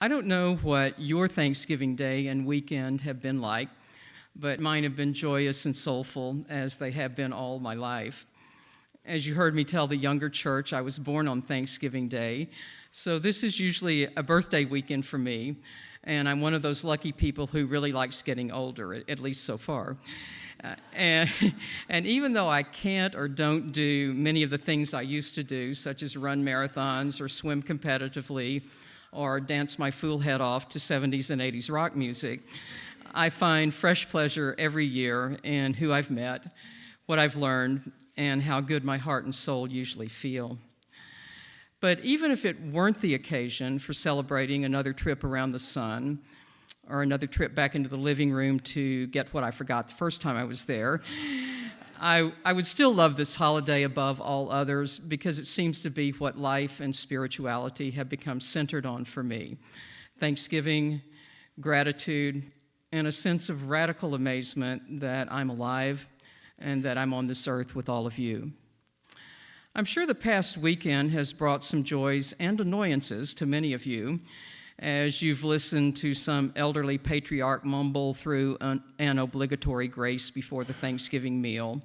I don't know what your Thanksgiving Day and weekend have been like, but mine have been joyous and soulful as they have been all my life. As you heard me tell the younger church, I was born on Thanksgiving Day, so this is usually a birthday weekend for me, and I'm one of those lucky people who really likes getting older, at least so far. And even though I can't or don't do many of the things I used to do, such as run marathons or swim competitively or dance my fool head off to 70s and 80s rock music, I find fresh pleasure every year in who I've met, what I've learned, and how good my heart and soul usually feel. But even if it weren't the occasion for celebrating another trip around the sun, or another trip back into the living room to get what I forgot the first time I was there, I would still love this holiday above all others because it seems to be what life and spirituality have become centered on for me. Thanksgiving, gratitude, and a sense of radical amazement that I'm alive and that I'm on this earth with all of you. I'm sure the past weekend has brought some joys and annoyances to many of you as you've listened to some elderly patriarch mumble through an obligatory grace before the Thanksgiving meal,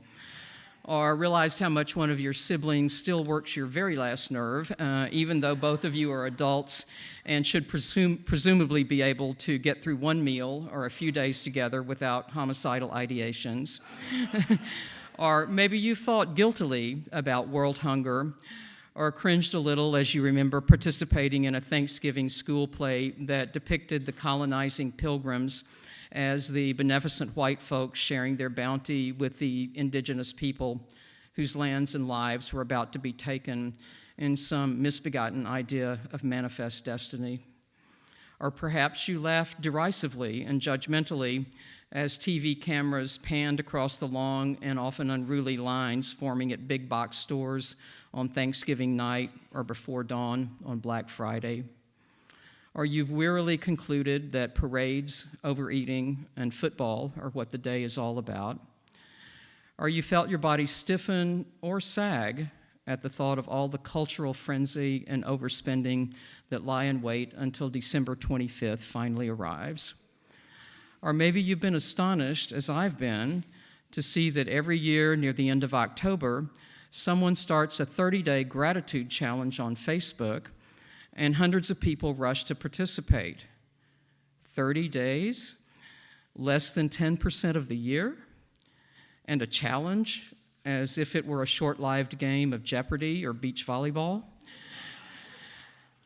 or realized how much one of your siblings still works your very last nerve, even though both of you are adults and should presumably be able to get through one meal or a few days together without homicidal ideations. Or maybe you thought guiltily about world hunger, or cringed a little as you remember participating in a Thanksgiving school play that depicted the colonizing pilgrims as the beneficent white folks sharing their bounty with the indigenous people whose lands and lives were about to be taken in some misbegotten idea of manifest destiny. Or perhaps you laughed derisively and judgmentally as TV cameras panned across the long and often unruly lines forming at big box stores on Thanksgiving night or before dawn on Black Friday. Or you've wearily concluded that parades, overeating, and football are what the day is all about. Or you felt your body stiffen or sag at the thought of all the cultural frenzy and overspending that lie in wait until December 25th finally arrives. Or maybe you've been astonished, as I've been, to see that every year near the end of October, someone starts a 30-day gratitude challenge on Facebook, and hundreds of people rush to participate. 30 days? Less than 10% of the year? And a challenge as if it were a short-lived game of Jeopardy or beach volleyball?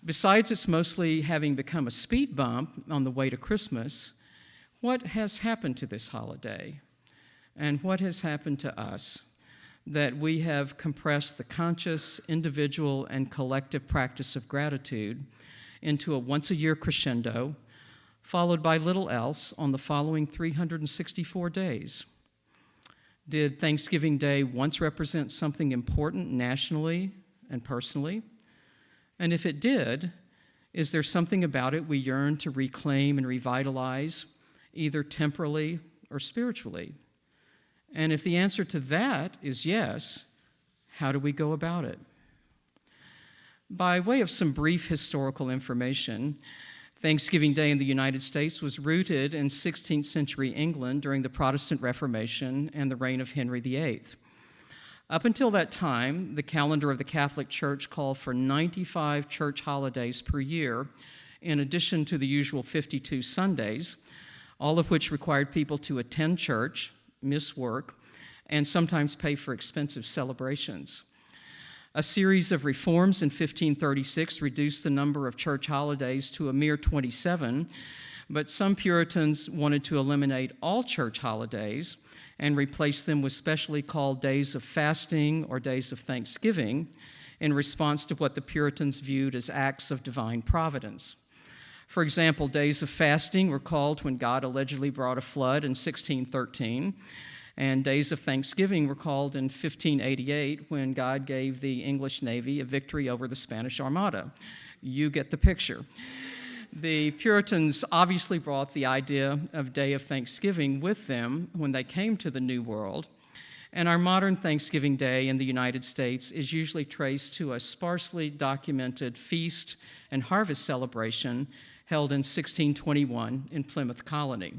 Besides its mostly having become a speed bump on the way to Christmas, what has happened to this holiday? And what has happened to us that we have compressed the conscious, individual, and collective practice of gratitude into a once-a-year crescendo, followed by little else on the following 364 days? Did Thanksgiving Day once represent something important nationally and personally? And if it did, is there something about it we yearn to reclaim and revitalize, either temporally or spiritually? And if the answer to that is yes, how do we go about it? By way of some brief historical information, Thanksgiving Day in the United States was rooted in 16th century England during the Protestant Reformation and the reign of Henry VIII. Up until that time, the calendar of the Catholic Church called for 95 church holidays per year, in addition to the usual 52 Sundays, all of which required people to attend church, miss work, and sometimes pay for expensive celebrations. A series of reforms in 1536 reduced the number of church holidays to a mere 27, but some Puritans wanted to eliminate all church holidays and replace them with specially called days of fasting or days of thanksgiving in response to what the Puritans viewed as acts of divine providence. For example, days of fasting were called when God allegedly brought a flood in 1613, and days of thanksgiving were called in 1588 when God gave the English Navy a victory over the Spanish Armada. You get the picture. The Puritans obviously brought the idea of Day of Thanksgiving with them when they came to the New World, And our modern Thanksgiving Day in the United States is usually traced to a sparsely documented feast and harvest celebration held in 1621 in Plymouth Colony.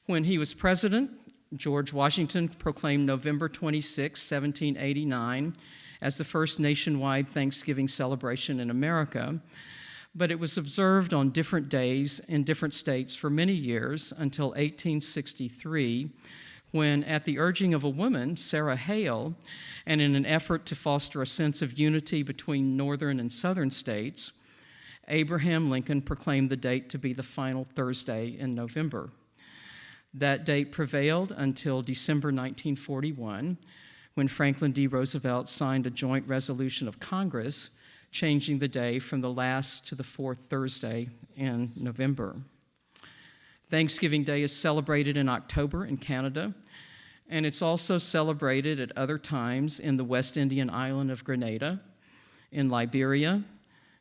When he was president, George Washington proclaimed November 26, 1789, as the first nationwide Thanksgiving celebration in America, but it was observed on different days in different states for many years until 1863, when, at the urging of a woman, Sarah Hale, and in an effort to foster a sense of unity between northern and southern states, Abraham Lincoln proclaimed the date to be the final Thursday in November. That date prevailed until December 1941, when Franklin D. Roosevelt signed a joint resolution of Congress changing the day from the last to the fourth Thursday in November. Thanksgiving Day is celebrated in October in Canada, and it's also celebrated at other times in the West Indian island of Grenada, in Liberia,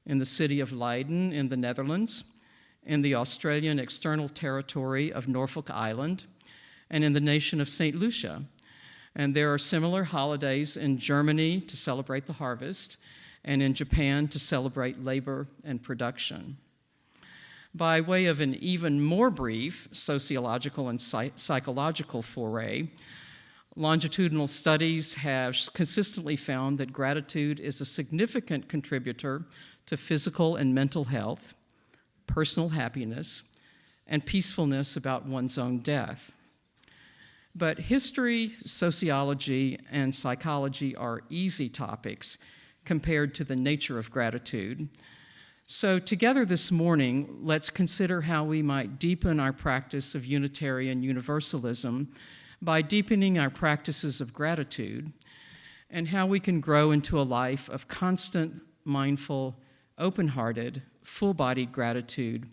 in the city of Leiden in the Netherlands, in the Australian external territory of Norfolk Island, and in the nation of St. Lucia. And there are similar holidays in Germany to celebrate the harvest, and in Japan to celebrate labor and production. By way of an even more brief sociological and psychological foray, longitudinal studies have consistently found that gratitude is a significant contributor to physical and mental health, personal happiness, and peacefulness about one's own death. But history, sociology, and psychology are easy topics compared to the nature of gratitude. So together this morning, let's consider how we might deepen our practice of Unitarian Universalism by deepening our practices of gratitude, and how we can grow into a life of constant, mindful, open-hearted, full-bodied gratitude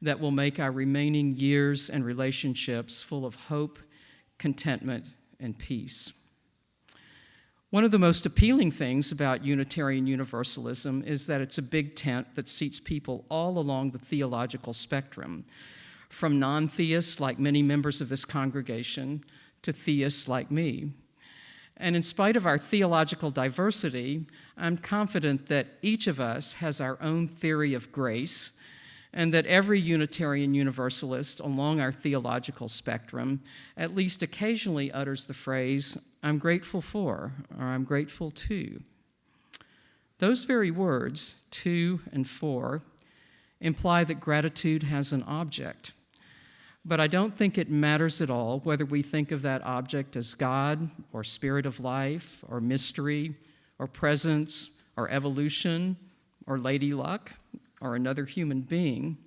that will make our remaining years and relationships full of hope, contentment, and peace. One of the most appealing things about Unitarian Universalism is that it's a big tent that seats people all along the theological spectrum, from non-theists like many members of this congregation to theists like me. And in spite of our theological diversity, I'm confident that each of us has our own theory of grace, and that every Unitarian Universalist along our theological spectrum at least occasionally utters the phrase, "I'm grateful for," or "I'm grateful to." Those very words, to and for, imply that gratitude has an object. But I don't think it matters at all whether we think of that object as God, or spirit of life, or mystery, or presence, or evolution, or lady luck, or another human being.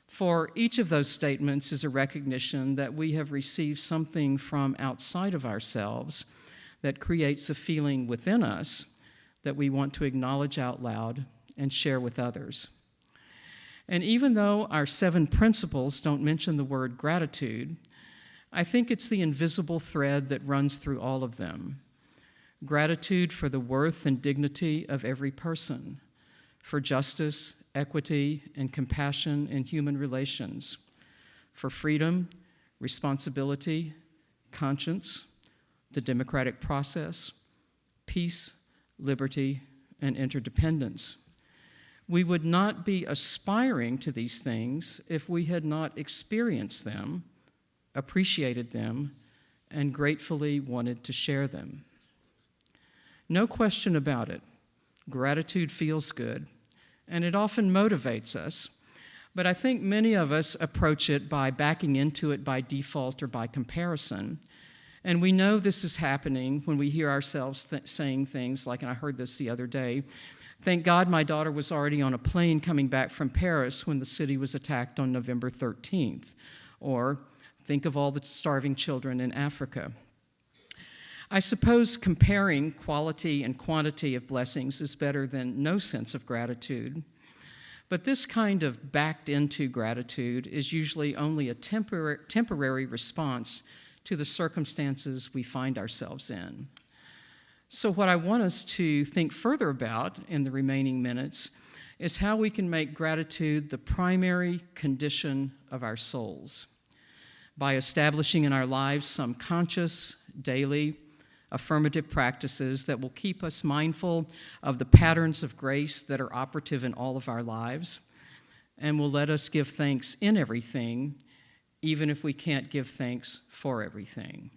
For each of those statements is a recognition that we have received something from outside of ourselves that creates a feeling within us that we want to acknowledge out loud and share with others. And even though our 7 principles don't mention the word gratitude, I think it's the invisible thread that runs through all of them. Gratitude for the worth and dignity of every person, for justice, equity, and compassion in human relations, for freedom, responsibility, conscience, the democratic process, peace, liberty, and interdependence. We would not be aspiring to these things if we had not experienced them, appreciated them, and gratefully wanted to share them. No question about it. Gratitude feels good, and it often motivates us, but I think many of us approach it by backing into it by default or by comparison. And we know this is happening when we hear ourselves saying things like, and I heard this the other day, "Thank God my daughter was already on a plane coming back from Paris when the city was attacked on November 13th," or "Think of all the starving children in Africa." I suppose comparing quality and quantity of blessings is better than no sense of gratitude, but this kind of backed into gratitude is usually only a temporary response to the circumstances we find ourselves in. So what I want us to think further about in the remaining minutes is how we can make gratitude the primary condition of our souls by establishing in our lives some conscious, daily, affirmative practices that will keep us mindful of the patterns of grace that are operative in all of our lives and will let us give thanks in everything, even if we can't give thanks for everything.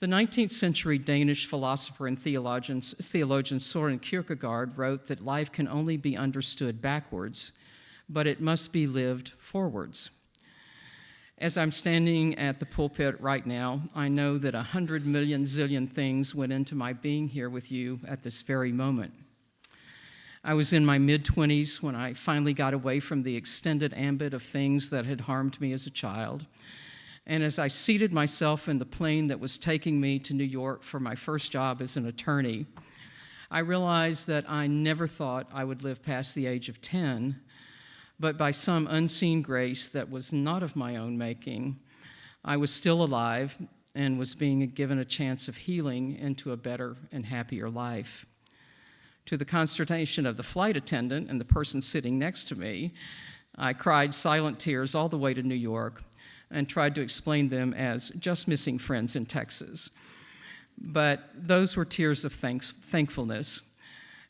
The 19th century Danish philosopher and theologian Søren Kierkegaard wrote that life can only be understood backwards, but it must be lived forwards. As I'm standing at the pulpit right now, I know that 100 million zillion things went into my being here with you at this very moment. I was in my mid-20s when I finally got away from the extended ambit of things that had harmed me as a child. And as I seated myself in the plane that was taking me to New York for my first job as an attorney, I realized that I never thought I would live past the age of 10, but by some unseen grace that was not of my own making, I was still alive and was being given a chance of healing into a better and happier life. To the consternation of the flight attendant and the person sitting next to me, I cried silent tears all the way to New York and tried to explain them as just missing friends in Texas. But those were tears of thankfulness.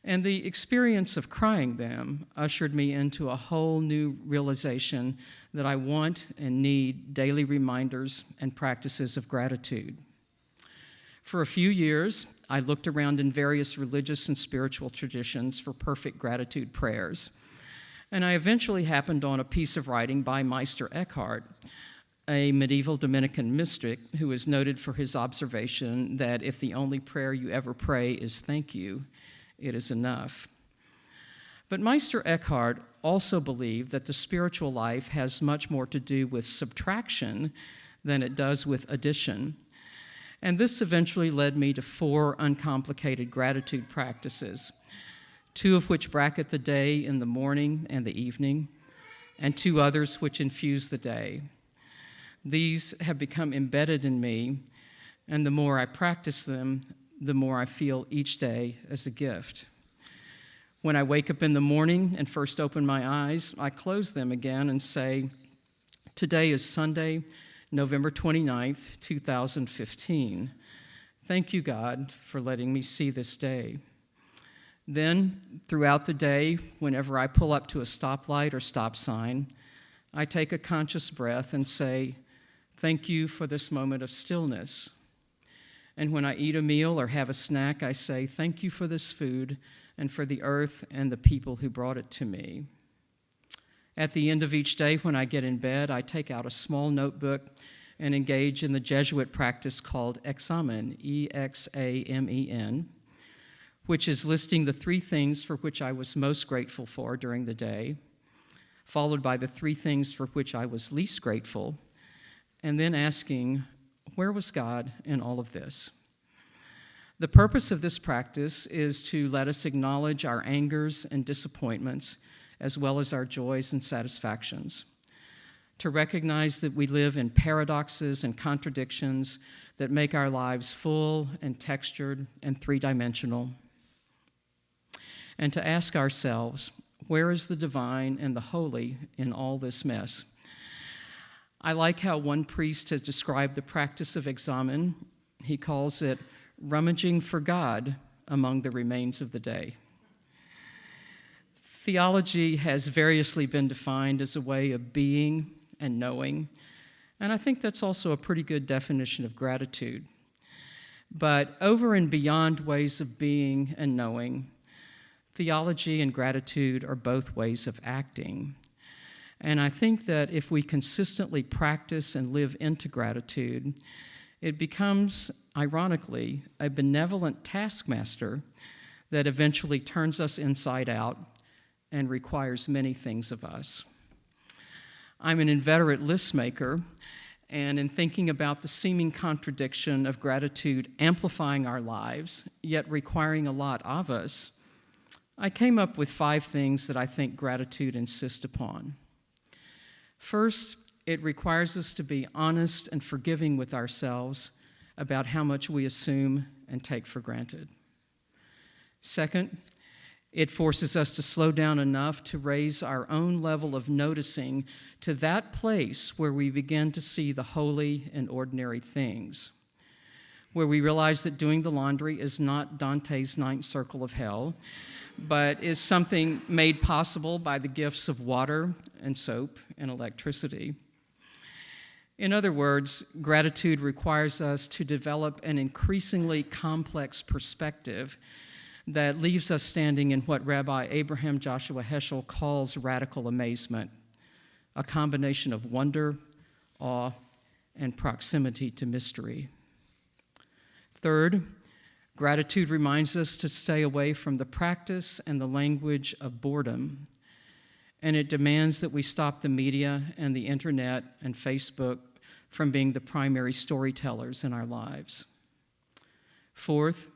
And the experience of crying them ushered me into a whole new realization that I want and need daily reminders and practices of gratitude. For a few years, I looked around in various religious and spiritual traditions for perfect gratitude prayers. And I eventually happened on a piece of writing by Meister Eckhart, a medieval Dominican mystic who is noted for his observation that if the only prayer you ever pray is thank you, it is enough. But Meister Eckhart also believed that the spiritual life has much more to do with subtraction than it does with addition. And this eventually led me to 4 uncomplicated gratitude practices, 2 of which bracket the day in the morning and the evening, and 2 others which infuse the day. These have become embedded in me, and the more I practice them, the more I feel each day as a gift. When I wake up in the morning and first open my eyes, I close them again and say, today is Sunday, November 29th, 2015. Thank you, God, for letting me see this day. Then, throughout the day, whenever I pull up to a stoplight or stop sign, I take a conscious breath and say, thank you for this moment of stillness. And when I eat a meal or have a snack, I say, thank you for this food and for the earth and the people who brought it to me. At the end of each day, when I get in bed, I take out a small notebook and engage in the Jesuit practice called examen, E-X-A-M-E-N, which is listing the 3 things for which I was most grateful for during the day, followed by the 3 things for which I was least grateful, and then asking, where was God in all of this? The purpose of this practice is to let us acknowledge our angers and disappointments, as well as our joys and satisfactions, to recognize that we live in paradoxes and contradictions that make our lives full and textured and 3-dimensional, and to ask ourselves, where is the divine and the holy in all this mess? I like how one priest has described the practice of examen. He calls it rummaging for God among the remains of the day. Theology has variously been defined as a way of being and knowing, and I think that's also a pretty good definition of gratitude. But over and beyond ways of being and knowing, theology and gratitude are both ways of acting. And I think that if we consistently practice and live into gratitude, it becomes, ironically, a benevolent taskmaster that eventually turns us inside out and requires many things of us. I'm an inveterate list maker, and in thinking about the seeming contradiction of gratitude amplifying our lives, yet requiring a lot of us, I came up with 5 things that I think gratitude insists upon. First, it requires us to be honest and forgiving with ourselves about how much we assume and take for granted. Second, it forces us to slow down enough to raise our own level of noticing to that place where we begin to see the holy in ordinary things. where we realize that doing the laundry is not Dante's ninth circle of hell, but is something made possible by the gifts of water and soap and electricity. In other words, gratitude requires us to develop an increasingly complex perspective that leaves us standing in what Rabbi Abraham Joshua Heschel calls radical amazement, a combination of wonder, awe, and proximity to mystery. Third, gratitude reminds us to stay away from the practice and the language of boredom, and it demands that we stop the media and the internet and Facebook from being the primary storytellers in our lives. Fourth,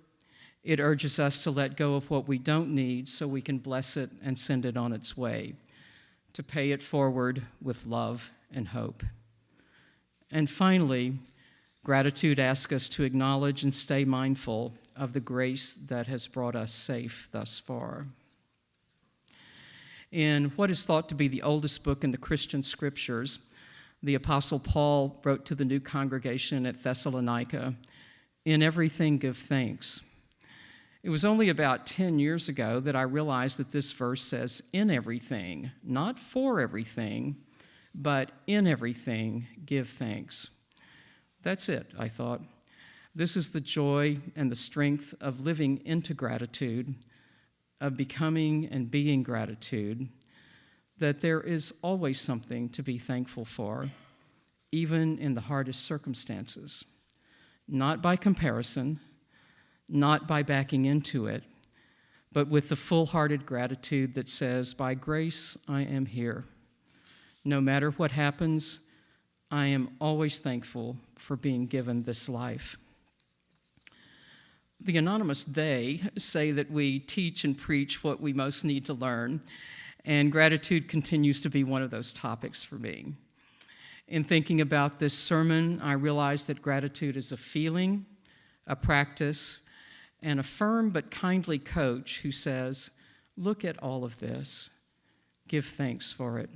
it urges us to let go of what we don't need so we can bless it and send it on its way, to pay it forward with love and hope. And finally, gratitude asks us to acknowledge and stay mindful of the grace that has brought us safe thus far. In what is thought to be the oldest book in the Christian scriptures, the Apostle Paul wrote to the new congregation at Thessalonica, "In everything give thanks." It was only about 10 years ago that I realized that this verse says, "In everything," not "for everything," but "in everything give thanks." That's it, I thought. This is the joy and the strength of living into gratitude, of becoming and being gratitude, that there is always something to be thankful for, even in the hardest circumstances. Not by comparison, not by backing into it, but with the full-hearted gratitude that says, "By grace I am here. No matter what happens, I am always thankful for being given this life." The anonymous they say that we teach and preach what we most need to learn, and gratitude continues to be one of those topics for me. In thinking about this sermon, I realized that gratitude is a feeling, a practice, and a firm but kindly coach who says, "Look at all of this. Give thanks for it.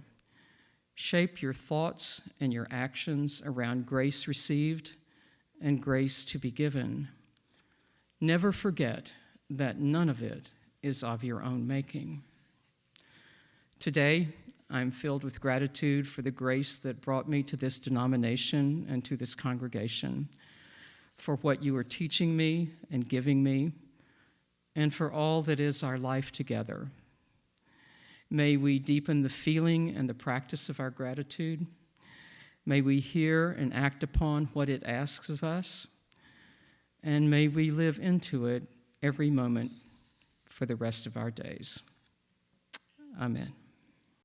Shape your thoughts and your actions around grace received and grace to be given. Never forget that none of it is of your own making." Today, I'm filled with gratitude for the grace that brought me to this denomination and to this congregation, for what you are teaching me and giving me, and for all that is our life together. May we deepen the feeling and the practice of our gratitude. May we hear and act upon what it asks of us, and may we live into it every moment for the rest of our days. Amen.